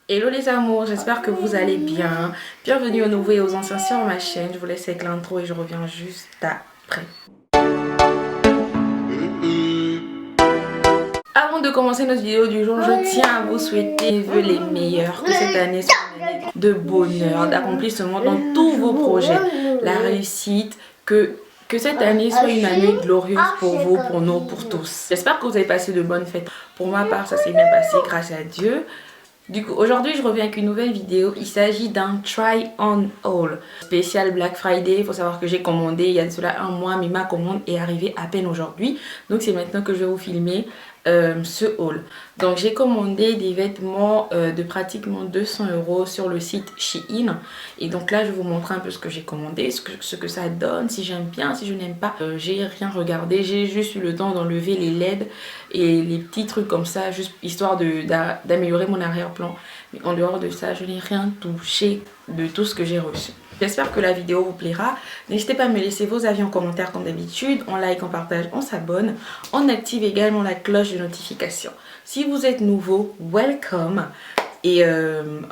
Hello les amours, j'espère que vous allez bien. Bienvenue aux nouveaux et aux anciens sur ma chaîne. Je vous laisse avec l'intro et je reviens juste après. Avant de commencer notre vidéo du jour, je tiens à vous souhaiter les vœux les meilleurs. Que cette année soit une année de bonheur, d'accomplissement dans tous vos projets. La réussite, que cette année soit une année glorieuse pour vous, pour nous, pour tous. J'espère que vous avez passé de bonnes fêtes. Pour ma part, ça s'est bien passé grâce à Dieu. Du coup, aujourd'hui, je reviens avec une nouvelle vidéo. Il s'agit d'un try on haul spécial Black Friday. Il faut savoir que j'ai commandé il y a de cela un mois, mais ma commande est arrivée à peine aujourd'hui. Donc, c'est maintenant que je vais vous filmer ce haul. Donc, j'ai commandé des vêtements de pratiquement 200 € sur le site Shein. Et donc là, je vais vous montrer un peu ce que j'ai commandé, ce que ça donne, si j'aime bien, si je n'aime pas. J'ai rien regardé, j'ai juste eu le temps d'enlever les LED et les petits trucs comme ça, juste histoire d'améliorer mon arrière-plan. Mais en dehors de ça, je n'ai rien touché de tout ce que j'ai reçu. J'espère que la vidéo vous plaira. N'hésitez pas à me laisser vos avis en commentaire comme d'habitude. On like, on partage, on s'abonne. On active également la cloche de notification. Si vous êtes nouveau, welcome. Et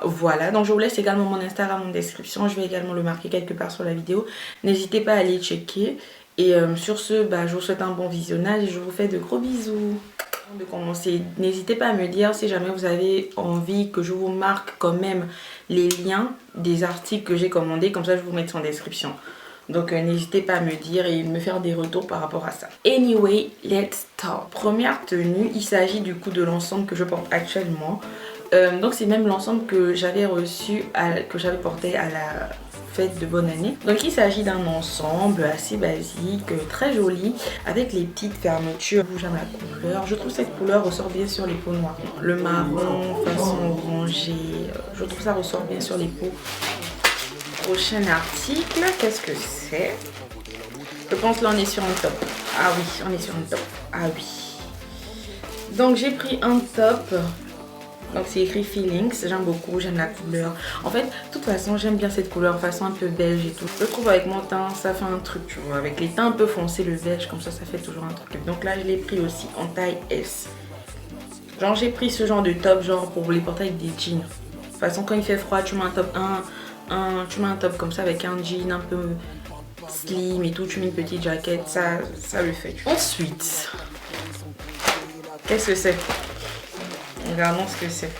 voilà, donc je vous laisse également mon Instagram en description. Je vais également le marquer quelque part sur la vidéo. N'hésitez pas à aller checker. Et sur ce, je vous souhaite un bon visionnage et je vous fais de gros bisous. Avant de commencer, n'hésitez pas à me dire si jamais vous avez envie que je vous marque quand même les liens des articles que j'ai commandés. Comme ça, je vous mettrai en description. Donc n'hésitez pas à me dire et me faire des retours par rapport à ça. Anyway, let's start. Première tenue, il s'agit du coup de l'ensemble que je porte actuellement. Donc c'est même l'ensemble que j'avais reçu, que j'avais porté à la fête de bonne année. Donc il s'agit d'un ensemble assez basique, très joli, avec les petites fermetures rouges à ma couleur. Je trouve cette couleur ressort bien sur les peaux noires. Le marron façon orangée, je trouve ça ressort bien sur les peaux. Prochain article, qu'est-ce que c'est? Je pense là on est sur un top. Ah oui, on est sur un top. Ah oui. Donc j'ai pris un top. Donc c'est écrit Feelings, j'aime beaucoup, j'aime la couleur. En fait, de toute façon, j'aime bien cette couleur, façon un peu beige et tout. Je trouve avec mon teint, ça fait un truc, tu vois. Avec les teints un peu foncés, le beige, comme ça fait toujours un truc. Donc là, je l'ai pris aussi en taille S. Genre, j'ai pris ce genre de top, genre pour les porter avec des jeans. De toute façon, quand il fait froid, tu mets un top tu mets un top comme ça avec un jean un peu slim et tout. Tu mets une petite jaquette, ça le fait. Ensuite, qu'est-ce que c'est? Regardons ce que c'est.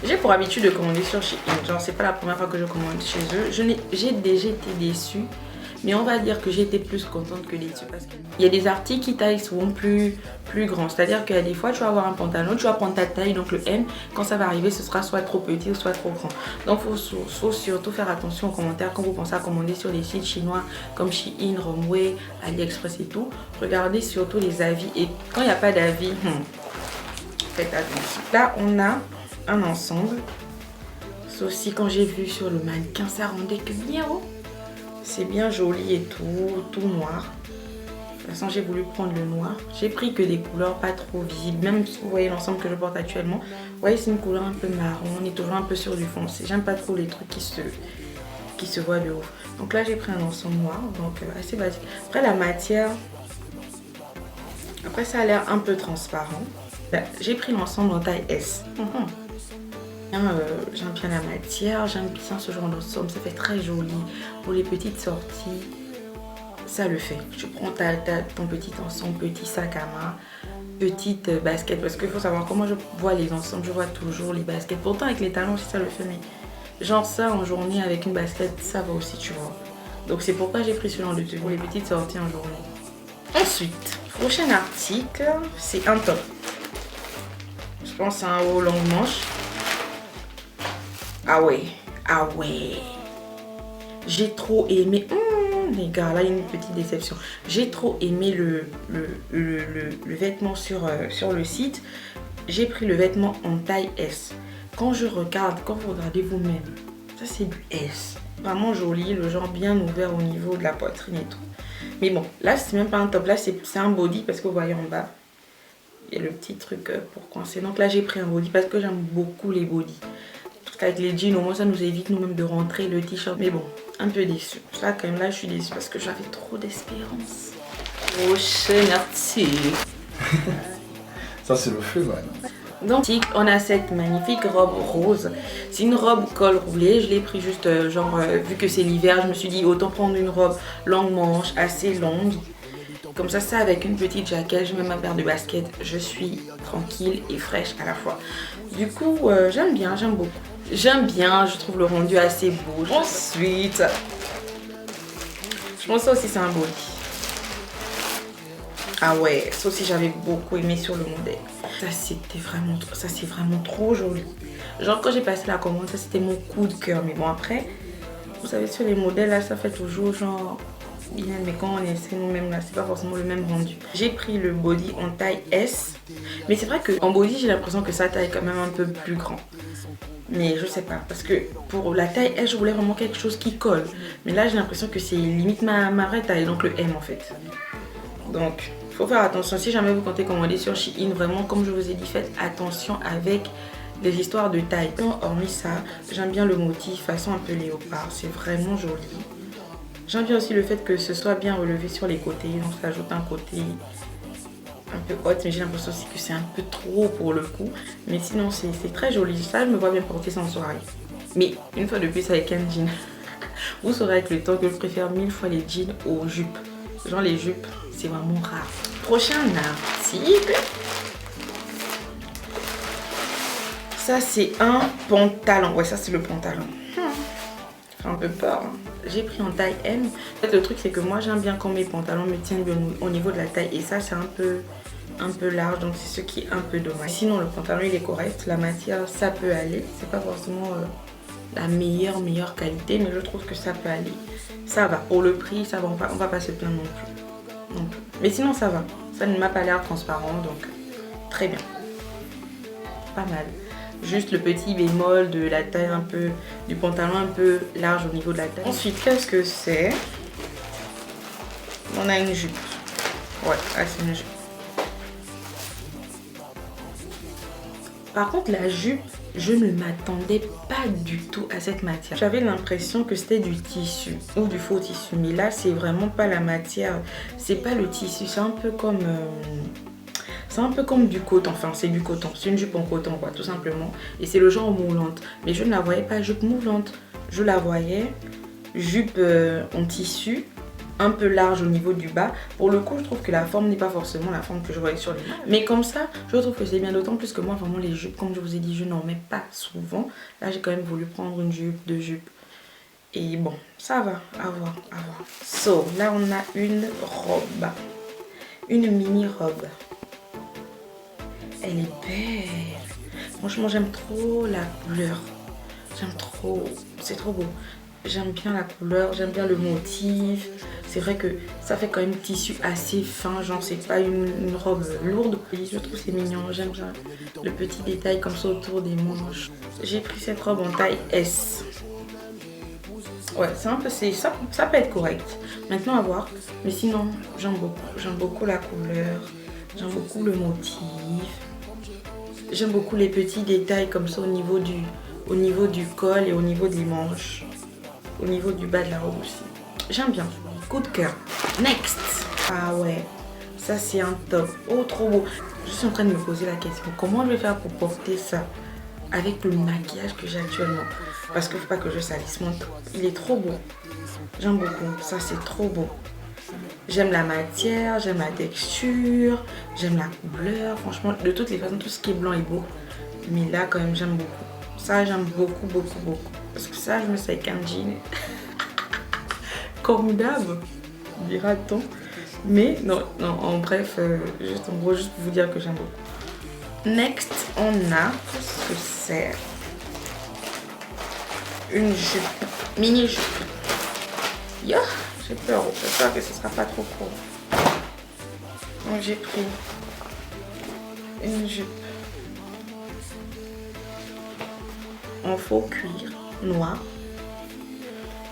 J'ai pour habitude de commander sur Shein. Genre, c'est pas la première fois que je commande chez eux. J'ai déjà été déçue. Mais on va dire que j'ai été plus contente que déçue. Parce qu'il y a des articles qui taillent souvent plus grands. C'est-à-dire qu'il y a des fois, tu vas avoir un pantalon, tu vas prendre ta taille, donc le M. Quand ça va arriver, ce sera soit trop petit ou soit trop grand. Donc, il faut surtout faire attention aux commentaires quand vous pensez à commander sur des sites chinois comme Shein, Romwe, AliExpress et tout. Regardez surtout les avis. Et quand il n'y a pas d'avis, faites attention. Là, on a un ensemble. Ceci, quand j'ai vu sur le mannequin, ça rendait que bien haut. C'est bien joli et tout noir. De toute façon, j'ai voulu prendre le noir. J'ai pris que des couleurs pas trop visibles. Même si vous voyez l'ensemble que je porte actuellement. Vous voyez, c'est une couleur un peu marron. On est toujours un peu sur du foncé. J'aime pas trop les trucs qui se voient de haut. Donc là, j'ai pris un ensemble noir. Donc assez basique. Après, la matière. Après, ça a l'air un peu transparent. J'ai pris l'ensemble en taille S. J'aime bien la matière, j'aime bien ce genre d'ensemble, ça fait très joli. Pour les petites sorties, ça le fait. Tu prends ton petit ensemble, petit sac à main, petite basket. Parce qu'il faut savoir comment je vois les ensembles, je vois toujours les baskets. Pourtant avec les talons aussi ça le fait, mais genre ça en journée avec une basket, ça va aussi, tu vois. Donc c'est pourquoi j'ai pris ce genre de tenue pour les petites sorties en journée. Ensuite, prochain article, c'est un top. Je pense à un haut longue manche. Ah ouais. J'ai trop aimé. Les gars, là il y a une petite déception. J'ai trop aimé le vêtement sur le site. J'ai pris le vêtement en taille S. Quand je regarde, quand vous regardez vous-même, ça c'est du S. Vraiment joli, le genre bien ouvert au niveau de la poitrine et tout. Mais bon, là c'est même pas un top, là c'est un body parce que vous voyez en bas. Il y a le petit truc pour coincer. Donc là j'ai pris un body parce que j'aime beaucoup les bodys. Parce qu'avec les jeans au moins ça nous évite nous-mêmes de rentrer le t-shirt. Mais bon, un peu déçu. Là quand même là je suis déçue parce que j'avais trop d'espérance. Prochain article. Ça c'est le feu, man. Donc on a cette magnifique robe rose. C'est une robe col roulé. Je l'ai pris juste vu que c'est l'hiver, je me suis dit autant prendre une robe longue manche, assez longue. Comme ça avec une petite jaquette, je mets ma paire de baskets. Je suis tranquille et fraîche à la fois. Du coup, j'aime bien, j'aime beaucoup. J'aime bien, je trouve le rendu assez beau. Ensuite, je pense que ça aussi c'est un body. Ah ouais, ça aussi j'avais beaucoup aimé sur le modèle. Ça c'est vraiment trop joli. Genre quand j'ai passé la commande, ça c'était mon coup de cœur. Mais bon après, vous savez sur les modèles là, ça fait toujours genre bien, mais quand on essaie nous-mêmes là, c'est pas forcément le même rendu. J'ai pris le body en taille S. Mais c'est vrai qu'en body j'ai l'impression que sa taille est quand même un peu plus grand. Mais je sais pas, parce que pour la taille S, je voulais vraiment quelque chose qui colle. Mais là, j'ai l'impression que c'est limite ma vraie taille, donc le M en fait. Donc, faut faire attention. Si jamais vous comptez commander sur Shein, vraiment, comme je vous ai dit, faites attention avec les histoires de taille. Hormis ça, j'aime bien le motif façon un peu léopard. C'est vraiment joli. J'aime bien aussi le fait que ce soit bien relevé sur les côtés. Donc, ça ajoute un côté un peu haute, mais j'ai l'impression aussi que c'est un peu trop pour le coup. Mais sinon c'est très joli, ça je me vois bien porter ça en soirée. Mais une fois de plus avec un jean. Vous saurez avec le temps que je préfère 1000 fois les jeans aux jupes. Genre les jupes c'est vraiment rare. Prochain article. Ça c'est un pantalon. Ouais, ça c'est le pantalon. Fait un peu peur. J'ai pris en taille M. En fait, le truc c'est que moi j'aime bien quand mes pantalons me tiennent bien au niveau de la taille. Et ça c'est un peu large, donc c'est ce qui est un peu dommage. Sinon le pantalon il est correct. La matière ça peut aller. C'est pas forcément la meilleure qualité, mais je trouve que ça peut aller. Ça va. Pour le prix, ça va. On va pas se plaindre non plus. Mais sinon ça va. Ça ne m'a pas l'air transparent, donc très bien. Pas mal. Juste le petit bémol de la taille un peu, du pantalon un peu large au niveau de la taille. Ensuite, qu'est-ce que c'est? On a une jupe. Ouais, c'est une jupe. Par contre, la jupe, je ne m'attendais pas du tout à cette matière. J'avais l'impression que c'était du tissu ou du faux tissu. Mais là, c'est vraiment pas la matière. C'est pas le tissu. C'est un peu comme... c'est un peu comme du coton, enfin c'est du coton, c'est une jupe en coton quoi, tout simplement. Et c'est le genre moulante, mais je ne la voyais pas jupe moulante, je la voyais jupe en tissu, un peu large au niveau du bas. Pour le coup, je trouve que la forme n'est pas forcément la forme que je voyais sur les mains. Mais comme ça, je trouve que c'est bien, d'autant plus que moi, vraiment les jupes, comme je vous ai dit, je n'en mets pas souvent. Là, j'ai quand même voulu prendre une jupe, deux jupes. Et bon, ça va, à voir. So, là on a une robe, une mini robe. Elle est belle. Franchement, j'aime trop la couleur. J'aime trop. C'est trop beau. J'aime bien la couleur, j'aime bien le motif. C'est vrai que ça fait quand même tissu assez fin. Genre, c'est pas une robe lourde. Je trouve c'est mignon. J'aime bien le petit détail comme ça autour des manches. J'ai pris cette robe en taille S. Ouais, c'est un peu... ça peut être correct. Maintenant, à voir. Mais sinon, j'aime beaucoup. J'aime beaucoup la couleur. J'aime beaucoup le motif. J'aime beaucoup les petits détails comme ça au niveau du col et au niveau des manches. Au niveau du bas de la robe aussi. J'aime bien. Coup de cœur. Next. Ah ouais. Ça c'est un top. Oh trop beau. Je suis en train de me poser la question. Comment je vais faire pour porter ça avec le maquillage que j'ai actuellement? Parce qu'il ne faut pas que je salisse mon top. Il est trop beau. J'aime beaucoup. Ça c'est trop beau. J'aime la matière, j'aime la texture, j'aime la couleur. Franchement, de toutes les façons, tout ce qui est blanc est beau. Mais là, quand même, j'aime beaucoup. Ça, j'aime beaucoup. Parce que ça, je me sais avec un jean. Comme d'hab, dira-t-on. Mais non, en bref, juste pour vous dire que j'aime beaucoup. Next, on a ce que c'est. Une jupe, mini jupe. Yo, j'ai peur que ce sera pas trop court. Donc j'ai pris une jupe en faux cuir noir.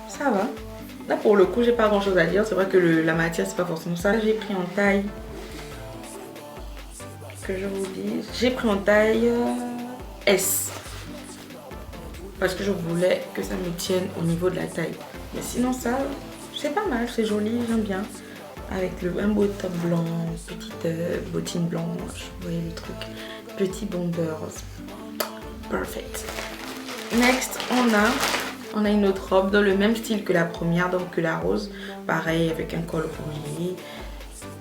Ça va. Là pour le coup j'ai pas grand chose à dire. C'est vrai que la matière c'est pas forcément ça. J'ai pris en taille, que je vous dise, j'ai pris en taille S. Parce que je voulais que ça me tienne au niveau de la taille. Mais sinon ça c'est pas mal, c'est joli, j'aime bien. Avec un beau top blanc, petite bottine blanche, vous voyez le truc. Petit bomber. Perfect. Next, on a une autre robe dans le même style que la première, donc que la rose. Pareil, avec un col roulé,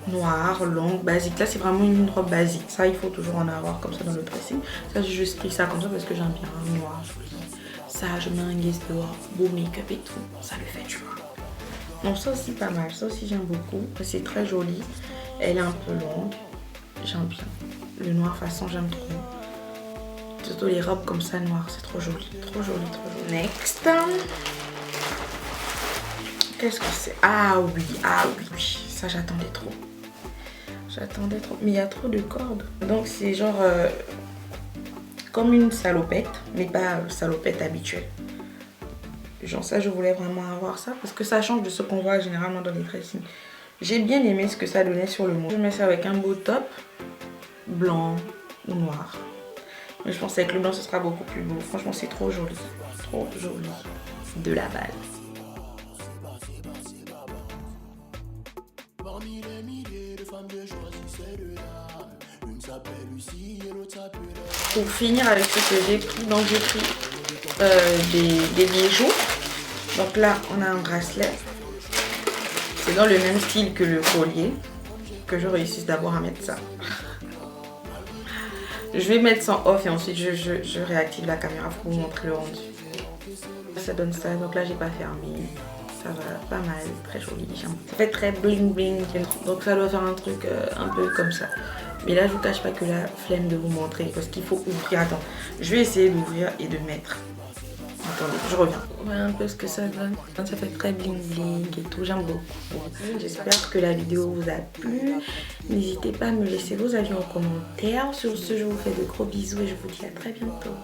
noir, longue, basique. Là, c'est vraiment une robe basique. Ça, il faut toujours en avoir comme ça dans le dressing. Ça, j'ai juste pris ça comme ça parce que j'aime bien un noir. Ça, je mets un guise dehors, beau make-up et tout. Ça le fait, tu vois. Donc ça aussi, pas mal. Ça aussi, j'aime beaucoup. C'est très joli. Elle est un peu longue. J'aime bien. Le noir, façon, j'aime trop. Surtout les robes comme ça noires, c'est trop joli, trop joli, trop joli. Next. Qu'est-ce que c'est? Ah oui, ça j'attendais trop. J'attendais trop, mais il y a trop de cordes. Donc c'est genre comme une salopette, mais pas salopette habituelle. Genre ça, je voulais vraiment avoir ça parce que ça change de ce qu'on voit généralement dans les dressings. J'ai bien aimé ce que ça donnait sur le mot. Je mets ça avec un beau top blanc ou noir. Mais je pense qu'avec le blanc, ce sera beaucoup plus beau. Franchement, c'est trop joli. Trop joli. De la balle. Pour finir avec ce que j'ai pris, donc j'ai pris des bijoux. Donc là, on a un bracelet. C'est dans le même style que le collier. Que je réussisse d'abord à mettre ça. Je vais mettre ça en off et ensuite je réactive la caméra pour vous montrer le rendu. Ça donne ça, donc là j'ai pas fermé. Ça va, pas mal, très joli. Ça fait très bling bling, donc ça doit faire un truc un peu comme ça. Mais là je vous cache pas que la flemme de vous montrer parce qu'il faut ouvrir. Attends, je vais essayer d'ouvrir et de mettre. Attendez, je reviens. Voilà un peu ce que ça donne. Ça fait très bling bling et tout, j'aime beaucoup. J'espère que la vidéo vous a plu. N'hésitez pas à me laisser vos avis en commentaire. Sur ce, je vous fais de gros bisous et je vous dis à très bientôt.